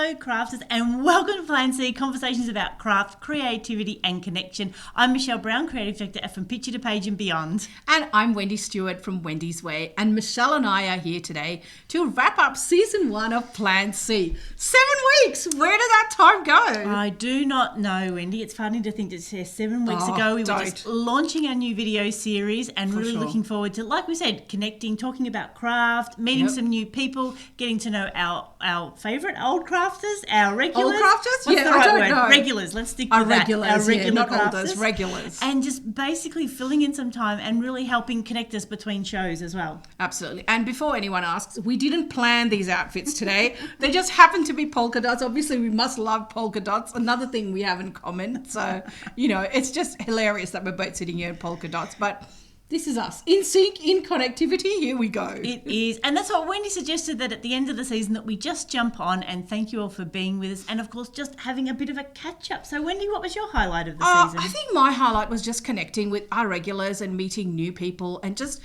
Hello crafters and welcome to Plan C, conversations about craft, creativity and connection. I'm Michelle Brown, Creative Director at From Picture to Page and Beyond. And I'm Wendy Stewart from Wendy's Way. And Michelle and I are here today to wrap up Season 1 of Plan C. 7 weeks! Where did that time go? I do not know, Wendy. It's funny to think that 7 weeks ago we were just launching our new video series and really looking forward to, like we said, connecting, talking about craft, meeting some new people, getting to know our favourite old crafters, our regulars. Old crafters? What's the I right don't word? know. Regulars. Let's stick with that. Regulars, Our regular not crafters. olders, regulars. And just basically filling in some time and really helping connect us between shows as well. Absolutely. And before anyone asks, we didn't plan these outfits today. They just happen to be polka dots. Obviously, we must love polka dots. Another thing we have in common. So, it's just hilarious that we're both sitting here in polka dots. But this is us. In sync, in connectivity, here we go. It is. And that's what Wendy suggested, that at the end of the season that we just jump on and thank you all for being with us. And of course, just having a bit of a catch up. So Wendy, what was your highlight of the season? I think my highlight was just connecting with our regulars and meeting new people and just,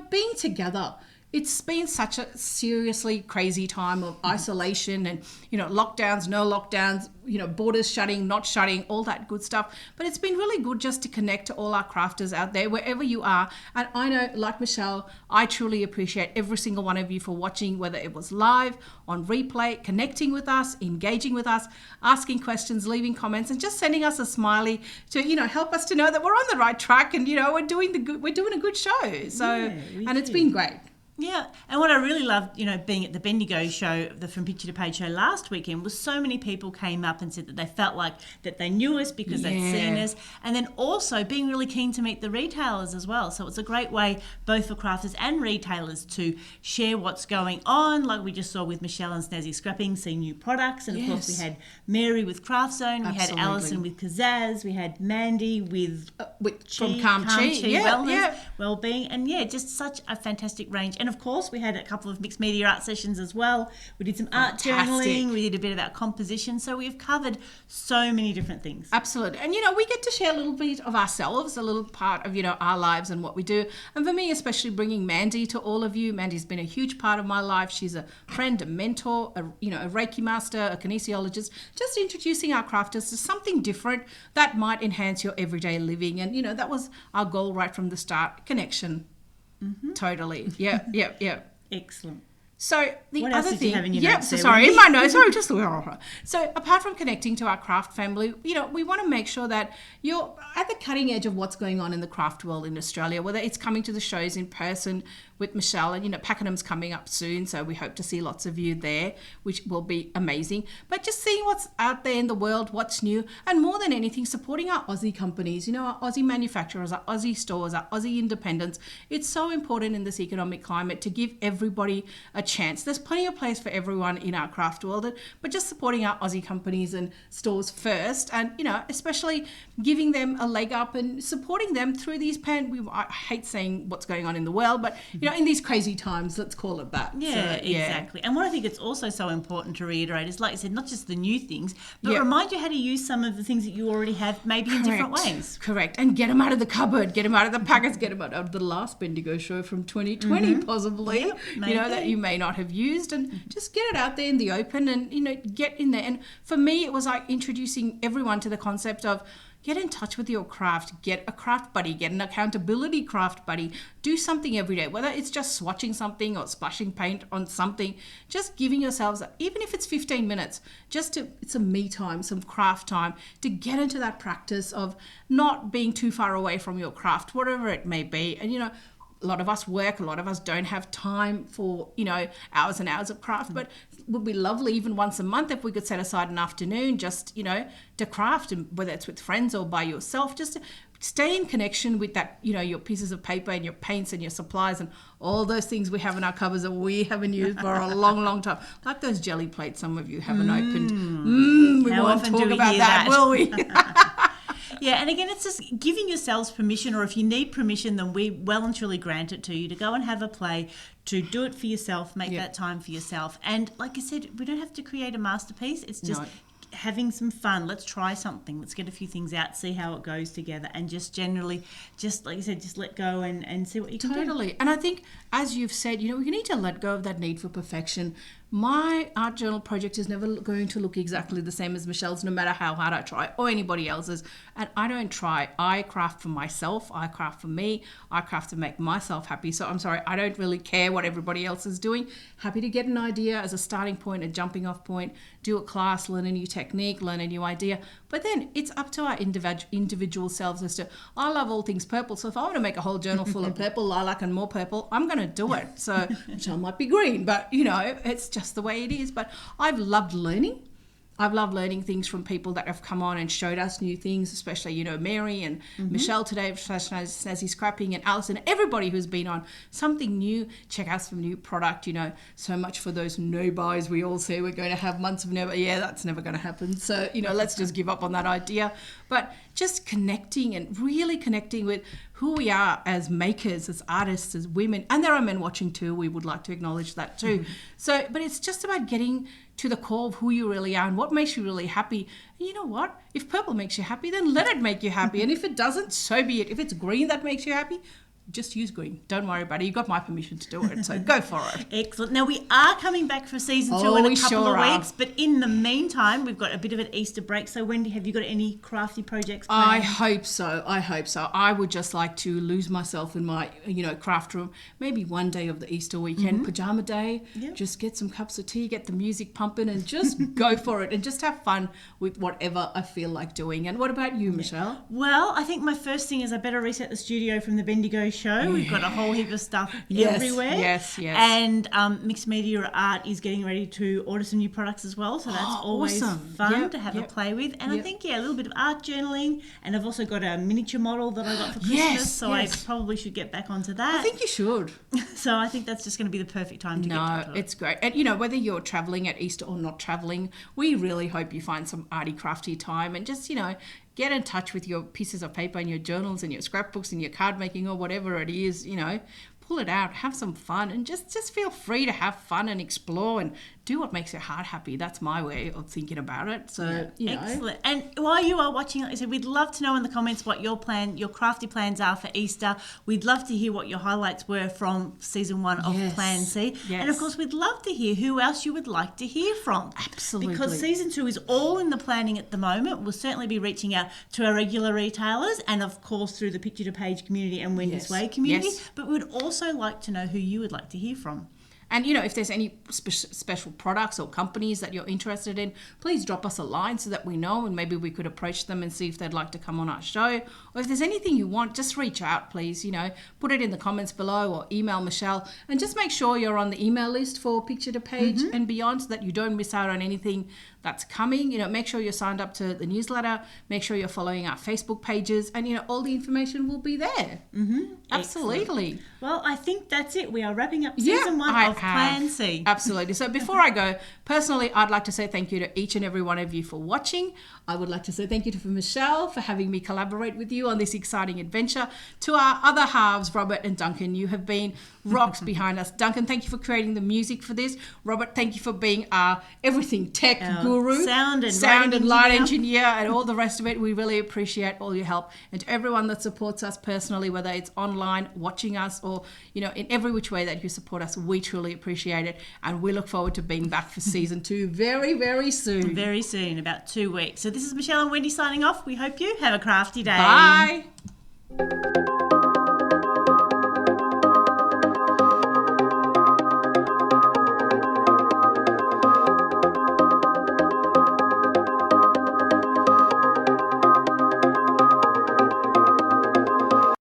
being together. It's been such a seriously crazy time of isolation and, lockdowns, no lockdowns, borders shutting, not shutting, all that good stuff. But it's been really good just to connect to all our crafters out there, wherever you are. And I know, like Michelle, I truly appreciate every single one of you for watching, whether it was live, on replay, connecting with us, engaging with us, asking questions, leaving comments, and just sending us a smiley to, help us to know that we're on the right track and, we're doing a good show. So, it's been great. Yeah, and what I really loved, being at the Bendigo show, the From Picture to Page show last weekend, was so many people came up and said that they felt like that they knew us because they'd seen us, and then also being really keen to meet the retailers as well. So it's a great way both for crafters and retailers to share what's going on, like we just saw with Michelle and Snazzy Scrapping, see new products, and of course we had Mary with Craft Zone, we had Alison with Pizzazz, we had Mandy with from Calm Chi Wellness, Wellbeing, and just such a fantastic range. And of course, we had a couple of mixed media art sessions as well. We did some art journaling. We did a bit about composition. So we've covered so many different things. Absolutely. And, we get to share a little bit of ourselves, a little part of, our lives and what we do. And for me, especially bringing Mandy to all of you. Mandy's been a huge part of my life. She's a friend, a mentor, a Reiki master, a kinesiologist, just introducing our crafters to something different that might enhance your everyday living. And, that was our goal right from the start, connection. Mm-hmm. Totally. Yeah. Excellent. So the what other else did thing, you have in your notes there, sorry, Wendy? in my notes, sorry, just so apart from connecting to our craft family, we want to make sure that you're at the cutting edge of what's going on in the craft world in Australia, whether it's coming to the shows in person with Michelle, and Pakenham's coming up soon, so we hope to see lots of you there, which will be amazing. But just seeing what's out there in the world, what's new, and more than anything, supporting our Aussie companies, our Aussie manufacturers, our Aussie stores, our Aussie independents. It's so important in this economic climate to give everybody a chance. There's plenty of place for everyone in our craft world, but just supporting our Aussie companies and stores first, and especially giving them a leg up and supporting them through these I hate saying what's going on in the world, but in these crazy times, let's call it that. Exactly. And what I think it's also so important to reiterate is, like I said, not just the new things, but remind you how to use some of the things that you already have, maybe in different ways. Correct. And get them out of the cupboard, get them out of the packets, get them out of the last Bendigo show from 2020, possibly, that you may not have used, and just get it out there in the open and, get in there. And for me, it was like introducing everyone to the concept of get in touch with your craft, get a craft buddy, get an accountability craft buddy, do something every day, whether it's just swatching something or splashing paint on something, just giving yourselves, even if it's 15 minutes, it's a me time, some craft time, to get into that practice of not being too far away from your craft, whatever it may be. And, a lot of us work, a lot of us don't have time for, hours and hours of craft, but it would be lovely even once a month if we could set aside an afternoon just, to craft, and whether it's with friends or by yourself, just to stay in connection with that, your pieces of paper and your paints and your supplies and all those things we have in our cupboards that we haven't used for a long, long time. Like those jelly plates some of you haven't opened. We won't talk about that, will we? Yeah, and again, it's just giving yourselves permission, or if you need permission, then we well and truly grant it to you to go and have a play, to do it for yourself, make that time for yourself. And like I said, we don't have to create a masterpiece. It's just having some fun. Let's try something. Let's get a few things out, see how it goes together, and just generally, just like you said, just let go and see what you can do. Totally. And I think, as you've said, we need to let go of that need for perfection. my art journal project is never going to look exactly the same as Michelle's, no matter how hard I try, or anybody else's. And I don't try. I craft for myself. I craft for me. I craft to make myself happy. So I'm sorry, I don't really care what everybody else is doing. Happy to get an idea as a starting point, a jumping off point, do a class, learn a new technique, learn a new idea. But then it's up to our individual selves as to, I love all things purple. So if I want to make a whole journal full of purple, lilac and more purple, I'm going to do it. So Michelle might be green, but it's just the way it is. But I've loved learning. I've loved learning things from people that have come on and showed us new things, especially, Mary and Michelle today, Snazzy Scrapping, and Alison, everybody who's been on something new, check out some new product, so much for those no buys. We all say we're going to have months of never, that's never going to happen. So, let's just give up on that idea. But just connecting and really connecting with who we are as makers, as artists, as women, and there are men watching too. We would like to acknowledge that too. So, but it's just about getting to the core of who you really are and what makes you really happy. And you know what? If purple makes you happy, then let it make you happy. And if it doesn't, so be it. If it's green that makes you happy, just use green. Don't worry about it. You got my permission to do it, so go for it. Excellent. Now, we are coming back for season 2 in a couple of weeks, but in the meantime, we've got a bit of an Easter break. So, Wendy, have you got any crafty projects planned? I hope so. I would just like to lose myself in my, craft room. Maybe one day of the Easter weekend, pajama day. Yep. Just get some cups of tea, get the music pumping, and just go for it and just have fun with whatever I feel like doing. And what about you, Michelle? Well, I think my first thing is I better reset the studio from the Bendigo show. We've got a whole heap of stuff everywhere. Yes. And Mixed Media Art is getting ready to order some new products as well. So that's always fun to have a play with. And I think, a little bit of art journaling. And I've also got a miniature model that I got for Christmas. So I probably should get back onto that. I think you should. So I think that's just going to be the perfect time to get to it. It's great. And, whether you're travelling at Easter or not travelling, we really hope you find some arty, crafty time and just, get in touch with your pieces of paper and your journals and your scrapbooks and your card making or whatever it is, pull it out, have some fun, and just feel free to have fun and explore and do what makes your heart happy. That's my way of thinking about it. So, Excellent. And while you are watching, like I said, we'd love to know in the comments what your crafty plans are for Easter. We'd love to hear what your highlights were from season 1 of Plan C. Yes. And of course, we'd love to hear who else you would like to hear from. Absolutely. Because season 2 is all in the planning at the moment. We'll certainly be reaching out to our regular retailers and of course through the Picture to Page community and Wendy's Way community. Yes. But we'd also like to know who you would like to hear from. And, if there's any special products or companies that you're interested in, please drop us a line so that we know and maybe we could approach them and see if they'd like to come on our show. Or if there's anything you want, just reach out, please. Put it in the comments below or email Michelle. And just make sure you're on the email list for Picture to Page and beyond so that you don't miss out on anything that's coming. Make sure you're signed up to the newsletter. Make sure you're following our Facebook pages. And, all the information will be there. Absolutely. Excellent. Well, I think that's it. We are wrapping up season 1 of Plan C. Absolutely. So before I go, personally, I'd like to say thank you to each and every one of you for watching. I would like to say thank you to Michelle for having me collaborate with you on this exciting adventure. To our other halves, Robert and Duncan, you have been rocks behind us. Duncan, thank you for creating the music for this. Robert, thank you for being our everything tech guru. Sound and light engineer and all the rest of it. We really appreciate all your help. And to everyone that supports us personally, whether it's online, watching us, or, in every which way that you support us, we truly appreciate it. And we look forward to being back for season 2 very, very soon. Very soon, about 2 weeks. So this is Michelle and Wendy signing off. We hope you have a crafty day. Bye.